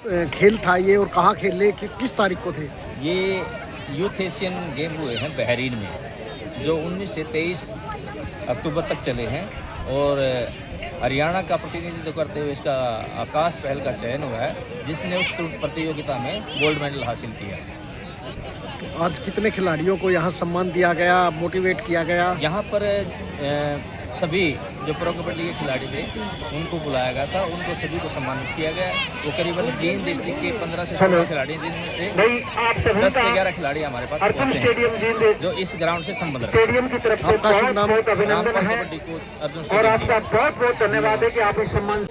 खेल था ये और कहाँ खेले किस तारीख को थे? ये यूथ एशियन गेम हुए हैं बहरीन में, जो 19 से 23 अक्टूबर तक चले हैं। और हरियाणा का प्रतिनिधित्व करते हुए इसका आकाश पहल का चयन हुआ है, जिसने उस प्रतियोगिता में गोल्ड मेडल हासिल किया। आज कितने खिलाड़ियों को यहाँ सम्मान दिया गया, मोटिवेट किया गया? यहाँ पर सभी जो प्रो कबड्डी के खिलाड़ी थे उनको बुलाया गया था, उनको सभी को सम्मानित किया गया। वो करीबन जींद डिस्ट्रिक्ट के 15 से 16 खिलाड़ी, जिनमें से 10 से 11 खिलाड़ी हमारे पास हैं, जो इस ग्राउंड से संबंध रखते हैं। स्टेडियम की तरफ से बहुत अभिनंदन है और आपका बहुत बहुत धन्यवाद है कि आप इस सम्मान।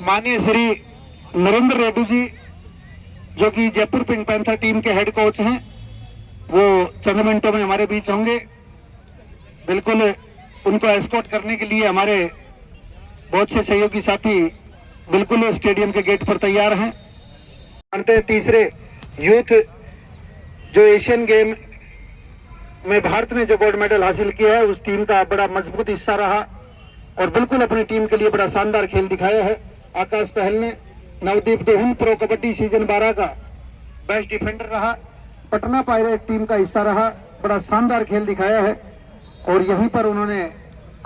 माननीय श्री नरेंद्र रेड्डी जी, जो कि जयपुर पिंक पैंथर टीम के हेड कोच हैं, वो चंद मिनटों में हमारे बीच होंगे। बिल्कुल उनको एस्कॉर्ट करने के लिए हमारे बहुत से सहयोगी साथी बिल्कुल स्टेडियम के गेट पर तैयार हैं। तीसरे यूथ जो एशियन गेम में भारत ने जो गोल्ड मेडल हासिल किया है, उस टीम का बड़ा मजबूत हिस्सा रहा और बिल्कुल अपनी टीम के लिए बड़ा शानदार खेल दिखाया है। आकाश पहल ने नवदीप दोहन प्रो कबड्डी सीजन 12 का बेस्ट डिफेंडर रहा, पटना पायरेट टीम का हिस्सा रहा, बड़ा शानदार खेल दिखाया है और यहीं पर उन्होंने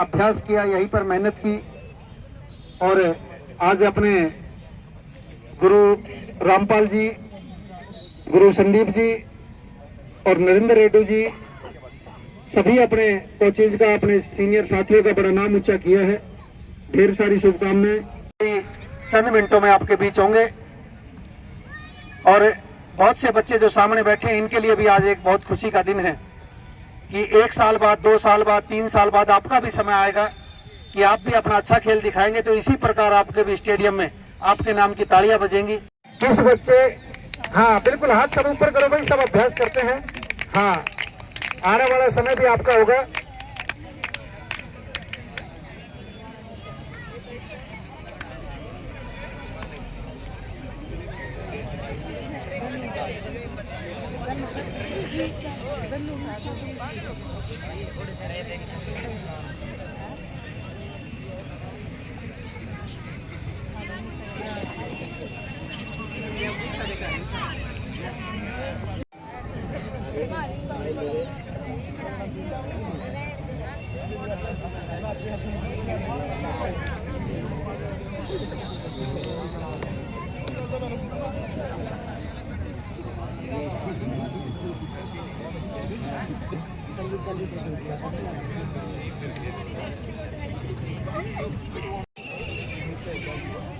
अभ्यास किया, यहीं पर मेहनत की और आज अपने गुरु रामपाल जी, गुरु संदीप जी और नरेंद्र रेड्डी जी, सभी अपने कोचेज का, अपने सीनियर साथियों का बड़ा नाम ऊंचा किया है। ढेर सारी शुभकामनाएं। चंद मिनटों में आपके बीच होंगे और बहुत से बच्चे जो सामने बैठे हैं, इनके लिए भी आज एक बहुत खुशी का दिन है कि 1 साल बाद, 2 साल बाद, 3 साल बाद आपका भी समय आएगा कि आप भी अपना अच्छा खेल दिखाएंगे। तो इसी प्रकार आपके भी स्टेडियम में आपके नाम की तालियां बजेंगी। किस बच्चे, हाँ बिल्कुल, हाथ सब ऊपर करो भाई, सब अभ्यास करते हैं। हाँ, आने वाला समय भी आपका होगा।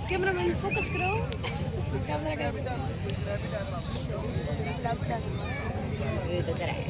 कैमरामैन फोकस करो। ये तो करा है।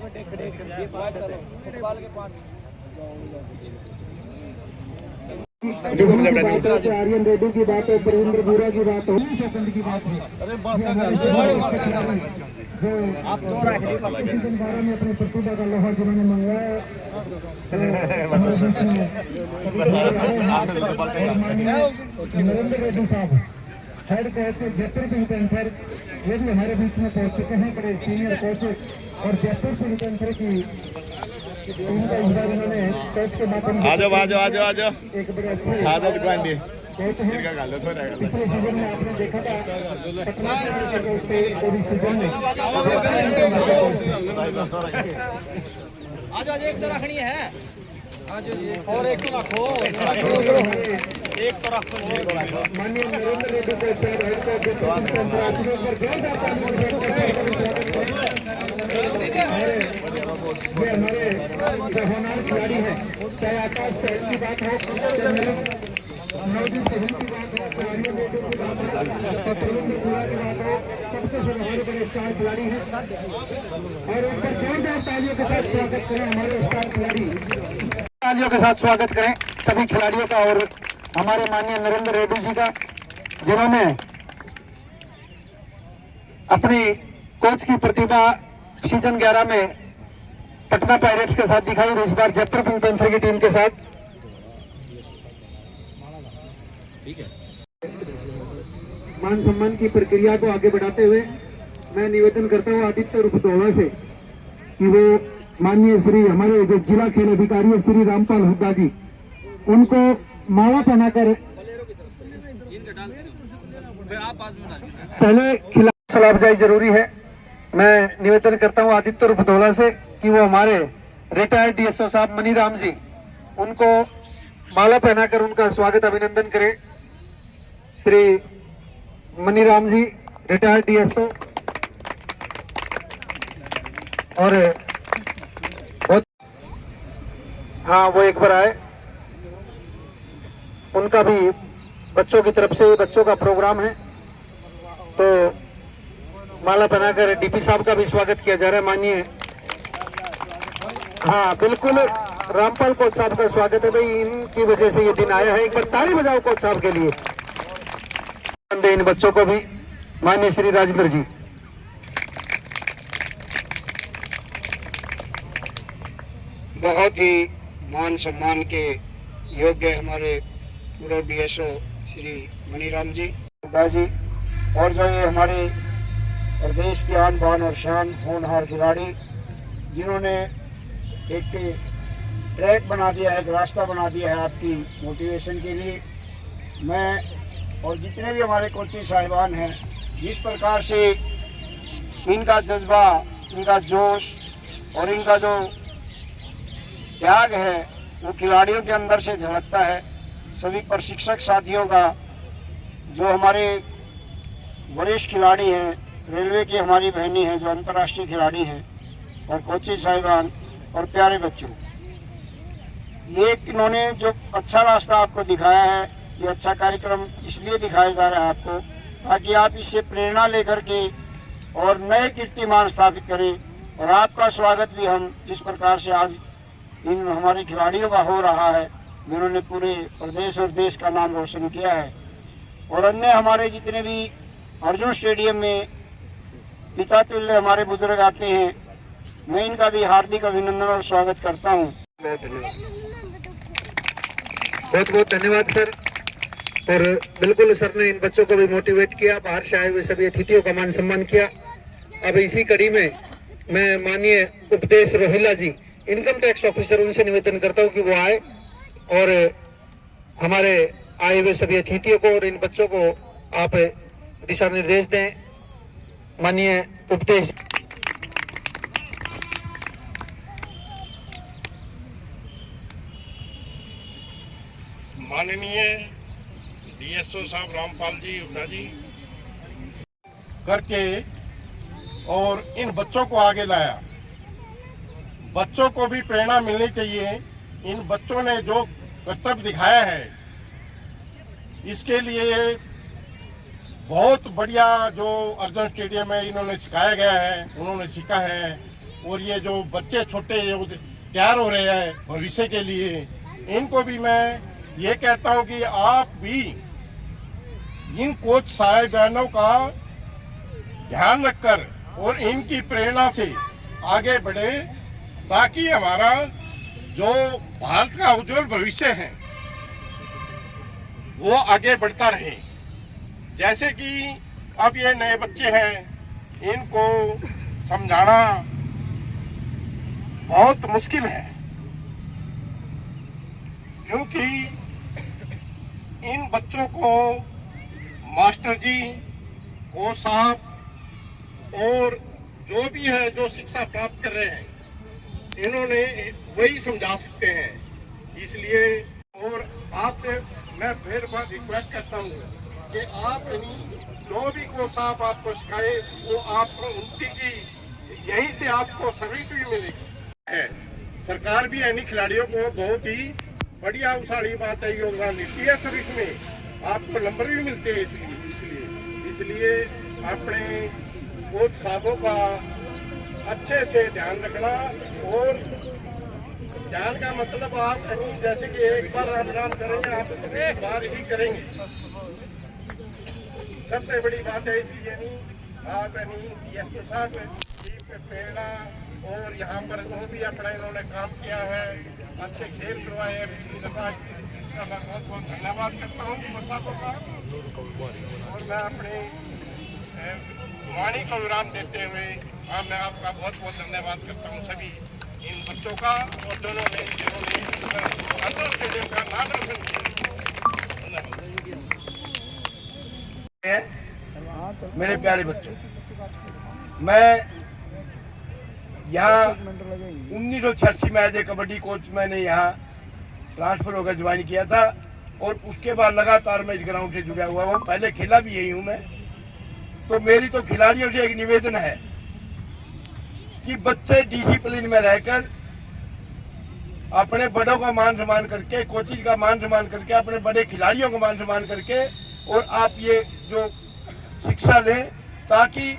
बड़े खड़े आर्यन रेड्डी की बात हो, प्रवींद्र बुरा की बात हो, सेकंड की बात हो, आप में अपने प्रतिभा का लोहा जिन्होंने मंगवाया नरेंद्र रेड्डी साहब head coach Jaipur pink panther, ये भी हमारे बीच में पहुंच चुके हैं, बड़े सीनियर कोच और जयपुर पिंक पैंथर की टीम का इस बार उन्होंने कोच के माध्यम से एक बड़े अच्छे कोच हैं। पिछले सीजन में आपने देखा था पटना के पूरी सीजन में आज एक तो रखनी है और एक तो रखो एक तो रखो। माननीय नरेंद्र रेड्डी को हेड कोच ये हमारे जो होनहार खिलाड़ी हैं, चाहे आकाश पहल की बात हो, नवदीप पहल की बात हो, आर्यन रेड्डी की बात हो, प्रवींद्र बुरा की बात हो, सबके सब हमारे बड़े स्टार खिलाड़ी हैं। और एक बार जोरदार तालियों के साथ स्वागत करें हमारे स्टार खिलाड़ी, तालियों के साथ स्वागत करें सभी खिलाड़ियों का और हमारे माननीय नरेंद्र रेड्डी जी का, जिन्होंने अपनी कोच की प्रतिभा सीजन 11 में पटना पायरेट्स के साथ दिखाई और इस बार जयपुर पिंक पैंथर की टीम के साथ। मान सम्मान की प्रक्रिया को आगे बढ़ाते हुए मैं निवेदन करता हूं आदित्य रुपतोड़ा से कि वो माननीय श्री हमारे जो जिला खेल अधिकारी है श्री रामपाल हुड्डा जी, उनको माला पहनाकर पहले खिलाड़ी सलाहजाई जरूरी है। मैं निवेदन करता हूं आदित्य रुपतोड़ा से कि वो हमारे रिटायर्ड डीएसओ साहब मनीराम जी, उनको माला पहनाकर उनका स्वागत अभिनंदन करें। श्री मनीराम जी रिटायर्ड डीएसओ और हाँ वो एक बार आए, उनका भी बच्चों की तरफ से बच्चों का प्रोग्राम है तो माला पहनाकर डीपी साहब का भी स्वागत किया जा रहा है। माननीय हाँ बिल्कुल रामपाल कोच साहब का स्वागत है भाई, इनकी वजह से ये दिन आया है। एक बार ताली बजाओ कोच साहब के लिए, इन बच्चों को भी। माननीय श्री राजेंद्र जी बहुत ही मान सम्मान के योग्य हमारे पूर्व डीएसओ श्री मनीराम जी और जो ये हमारे प्रदेश की आन बान और शान होनहार खिलाड़ी, जिन्होंने एक ट्रैक बना दिया है, एक रास्ता बना दिया है आपकी मोटिवेशन के लिए। मैं और जितने भी हमारे कोचिंग साहिबान हैं, जिस प्रकार से इनका जज्बा, इनका जोश और इनका जो त्याग है वो खिलाड़ियों के अंदर से झलकता है। सभी प्रशिक्षक साथियों का, जो हमारे वरिष्ठ खिलाड़ी हैं, रेलवे की हमारी बहनी हैं जो अंतर्राष्ट्रीय खिलाड़ी हैं, और कोचिंग साहिबान और प्यारे बच्चों, ये इन्होंने जो अच्छा रास्ता आपको दिखाया है, ये अच्छा कार्यक्रम इसलिए दिखाया जा रहा है आपको ताकि आप इससे प्रेरणा लेकर के और नए कीर्तिमान स्थापित करें। और आपका स्वागत भी हम जिस प्रकार से आज इन हमारे खिलाड़ियों का हो रहा है, जिन्होंने पूरे प्रदेश और देश का नाम रोशन किया है, और अन्य हमारे जितने भी अर्जुन स्टेडियम में पिता तुल्य हमारे बुजुर्ग आते हैं, मैं इनका भी हार्दिक अभिनंदन और स्वागत करता हूं। बहुत धन्यवाद, बहुत बहुत धन्यवाद सर। और बिल्कुल सर ने इन बच्चों को भी मोटिवेट किया, बाहर से आए हुए सभी अतिथियों का मान सम्मान किया। अब इसी कड़ी में मैं माननीय उपदेश रोहिला जी, इनकम टैक्स ऑफिसर, उनसे निवेदन करता हूं कि वो आए और हमारे आए हुए सभी अतिथियों को और इन बच्चों को आप दिशा निर्देश दें। माननीय उपदेश माननीय डीएसओ साहब रामपाल जी हुड्डा जी करके और इन बच्चों को आगे लाया। बच्चों को भी प्रेरणा मिलनी चाहिए। इन बच्चों ने जो कर्तव्य दिखाया है, इसके लिए बहुत बढ़िया जो अर्जुन स्टेडियम है इन्होंने सिखाया गया है, उन्होंने सीखा है। और ये जो बच्चे छोटे तैयार हो रहे हैं भविष्य के लिए, इनको भी मैं ये कहता हूं कि आप भी इन कोच साहब बहनों का ध्यान रखकर और इनकी प्रेरणा से आगे बढ़े, ताकि हमारा जो भारत का उज्जवल भविष्य है वो आगे बढ़ता रहे। जैसे कि अब ये नए बच्चे हैं, इनको समझाना बहुत मुश्किल है, क्योंकि इन बच्चों को मास्टर जी, कोच साहब और जो भी है जो शिक्षा प्राप्त कर रहे हैं, इन्होंने वही समझा सकते हैं। इसलिए और आपसे मैं फिर बार रिक्वेस्ट करता हूँ कि आप जो भी कोच साहब आपको सिखाए वो आपको उनकी की यहीं से आपको सर्विस भी मिलेगी है। सरकार भी यानी खिलाड़ियों को बहुत ही बढ़िया उसाड़ी बात है, योगदान देती है सर्विस में, आपको नंबर भी मिलते हैं। इसलिए अपने कोच साहबों का अच्छे से ध्यान रखना। और ध्यान का मतलब आप कहीं जैसे कि एक बार राम करेंगे, आप एक बार ही करेंगे, सबसे बड़ी बात है। इसलिए आप साहब की प्रेरणा और यहाँ पर जो भी अपना इन्होंने काम किया है, अच्छे खेल करवाए, इसका मैं बहुत बहुत धन्यवाद करता हूँ साहबों का। और मैं अपने वाणी को विराम देते हुए मैं आपका बहुत बहुत धन्यवाद करता हूँ सभी इन बच्चों का और जिन्होंने स्टेडियम का नाम रोशन किया। मेरे प्यारे बच्चों, मैं यहाँ 1986 में एज ए कबड्डी कोच मैंने यहाँ ट्रांसफर होकर ज्वाइन किया था और उसके बाद लगातार मैं इस ग्राउंड से जुड़ा हुआ हूँ। पहले खेला भी यही हूँ मैं। तो मेरी तो खिलाड़ियों से एक निवेदन है कि बच्चे डिसिप्लिन में रहकर अपने बड़ों का मान सम्मान करके, कोचिज का मान सम्मान करके, अपने बड़े खिलाड़ियों का मान सम्मान करके और आप ये जो शिक्षा लें, ताकि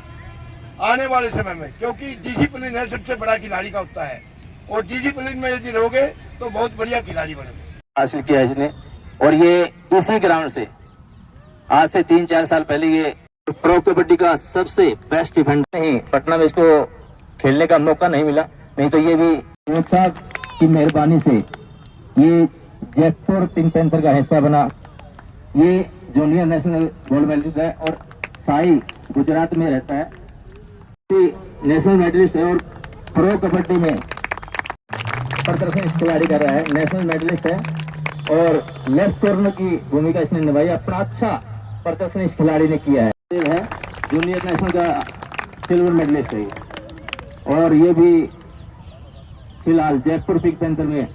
आने वाले समय में, क्योंकि डिसिप्लिन है सबसे बड़ा खिलाड़ी का होता है, और डिसिप्लिन में यदि रहोगे तो बहुत बढ़िया खिलाड़ी बनोगे। हासिल किया इसने, और ये इसी ग्राउंड से आज से 3-4 साल पहले ये प्रो कबड्डी का सबसे बेस्ट इवेंट नहीं, पटना में इसको खेलने का मौका नहीं मिला, नहीं तो ये भी कोच साहब की मेहरबानी से ये जयपुर पिंक पैंथर का हिस्सा बना। ये जूनियर नेशनल गोल्ड मेडलिस्ट है और साई गुजरात में रहता है, नेशनल मेडलिस्ट है और प्रो कबड्डी में प्रदर्शन खिलाड़ी कर रहा है, नेशनल मेडलिस्ट है और लेफ्ट कॉर्नर की भूमिका इसने निभाई। अपना अच्छा प्रदर्शन इस खिलाड़ी ने किया है। जूनियर नेशनल का सिल्वर मेडलिस्ट है और ये भी फिलहाल जयपुर पिंक पैंथर में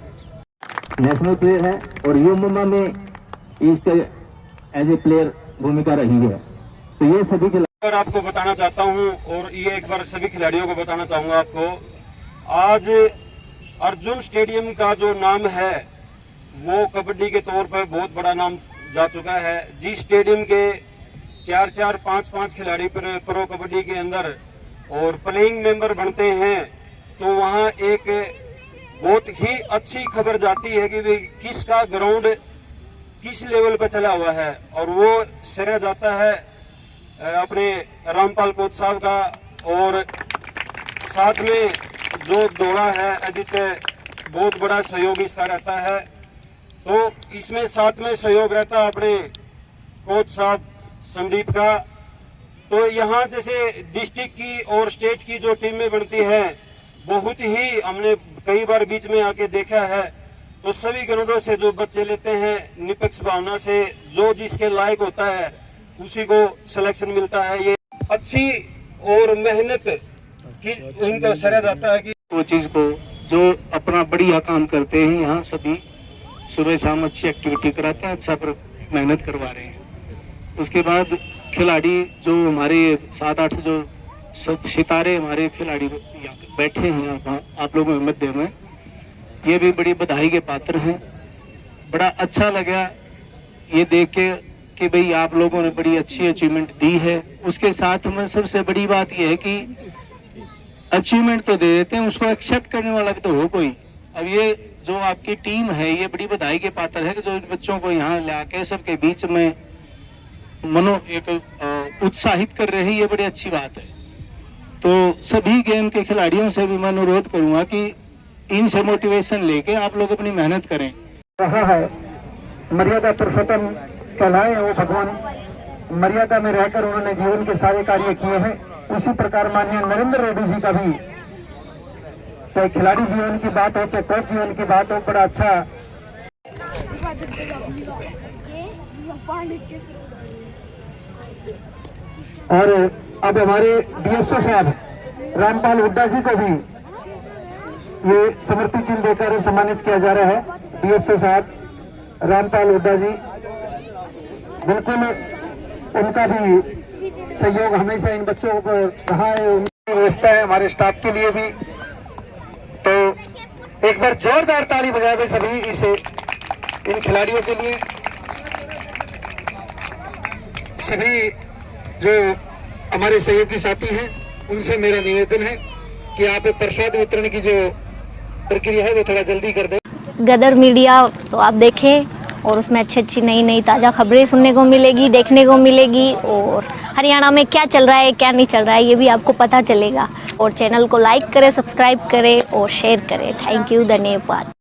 नेशनल प्लेयर है और यू मुंबई में इसके एज ए प्लेयर भूमिका रही है। तो ये सभी और आपको बताना चाहता हूं और ये एक बार सभी खिलाड़ियों को बताना चाहूंगा आपको, आज अर्जुन स्टेडियम का जो नाम है वो कबड्डी के तौर पर बहुत बड़ा नाम जा चुका है। जिस स्टेडियम के 4-4, 5-5 खिलाड़ी प्रो कबड्डी के अंदर और प्लेइंग मेंबर बनते हैं, तो वहाँ एक बहुत ही अच्छी खबर जाती है कि किसका ग्राउंड किस लेवल पर चला हुआ है, और वो श्रेय जाता है अपने रामपाल कोच साहब का। और साथ में जो दौड़ा है आदित्य, बहुत बड़ा सहयोग इसका रहता है। तो इसमें साथ में सहयोग रहता है अपने कोच साहब संदीप का। तो यहाँ जैसे डिस्ट्रिक्ट की और स्टेट की जो टीमें बनती हैं, बहुत ही हमने कई बार बीच में आके देखा है, तो सभी ग्राउंडों से जो बच्चे लेते हैं निष्पक्ष भावना से, जो जिसके लायक होता है उसी को सिलेक्शन मिलता है। ये अच्छी और मेहनत की उनका श्रेय जाता है कि कोचिज को जो अपना बढ़िया काम करते हैं, यहाँ सभी सुबह शाम अच्छी एक्टिविटी कराते हैं, अच्छा पर मेहनत करवा रहे हैं। उसके बाद खिलाड़ी जो हमारे 7-8 जो सितारे हमारे खिलाड़ी यहाँ बैठे हैं आप लोगों के मध्य में, ये भी बड़ी बधाई के पात्र हैं। बड़ा अच्छा लगा ये देख के कि भाई आप लोगों ने बड़ी अच्छी अचीवमेंट दी है। उसके साथ में सबसे बड़ी बात यह है कि अचीवमेंट तो दे देते हैं, उसको एक्सेप्ट करने वाला भी तो हो कोई। अब ये जो आपकी टीम है ये बड़ी बधाई के पात्र है कि जो इन बच्चों को यहाँ लाके सबके बीच में उत्साहित कर रहे हैं, ये बड़ी अच्छी बात है। तो सभी गेम के खिलाड़ियों से भी मैं अनुरोध करूंगा कि इनसे मोटिवेशन लेके आप लोग अपनी मेहनत करें। रहा है मर्यादा पुरुषोत्तम कहलाए वो भगवान, मर्यादा में रहकर उन्होंने जीवन के सारे कार्य किए हैं। उसी प्रकार माननीय नरेंद्र रेड्डी जी का भी, चाहे खिलाड़ी जीवन की बात हो चाहे कोच जीवन की बात हो, बड़ा अच्छा। और अब हमारे डीएसओ साहब रामपाल हुड्डा जी को भी ये स्मृति चिन्ह देकर सम्मानित किया जा रहा है। डीएसओ साहब रामपाल हुड्डा जी, बिल्कुल उनका भी सहयोग हमेशा इन बच्चों पर रहा है। उनकी व्यवस्था है हमारे स्टाफ के लिए भी। तो एक बार जोरदार ताली बजाए हुए सभी इन खिलाड़ियों के लिए। सभी जो हमारे सहयोगी साथी हैं उनसे मेरा निवेदन है कि आप प्रसाद वितरण की जो प्रक्रिया है वो थोड़ा जल्दी कर दें। गदर मीडिया तो आप देखें और उसमें अच्छी नई ताज़ा खबरें सुनने को मिलेगी, देखने को मिलेगी, और हरियाणा में क्या चल रहा है क्या नहीं चल रहा है ये भी आपको पता चलेगा। और चैनल को लाइक करें, सब्सक्राइब करें और शेयर करें। थैंक यू, धन्यवाद।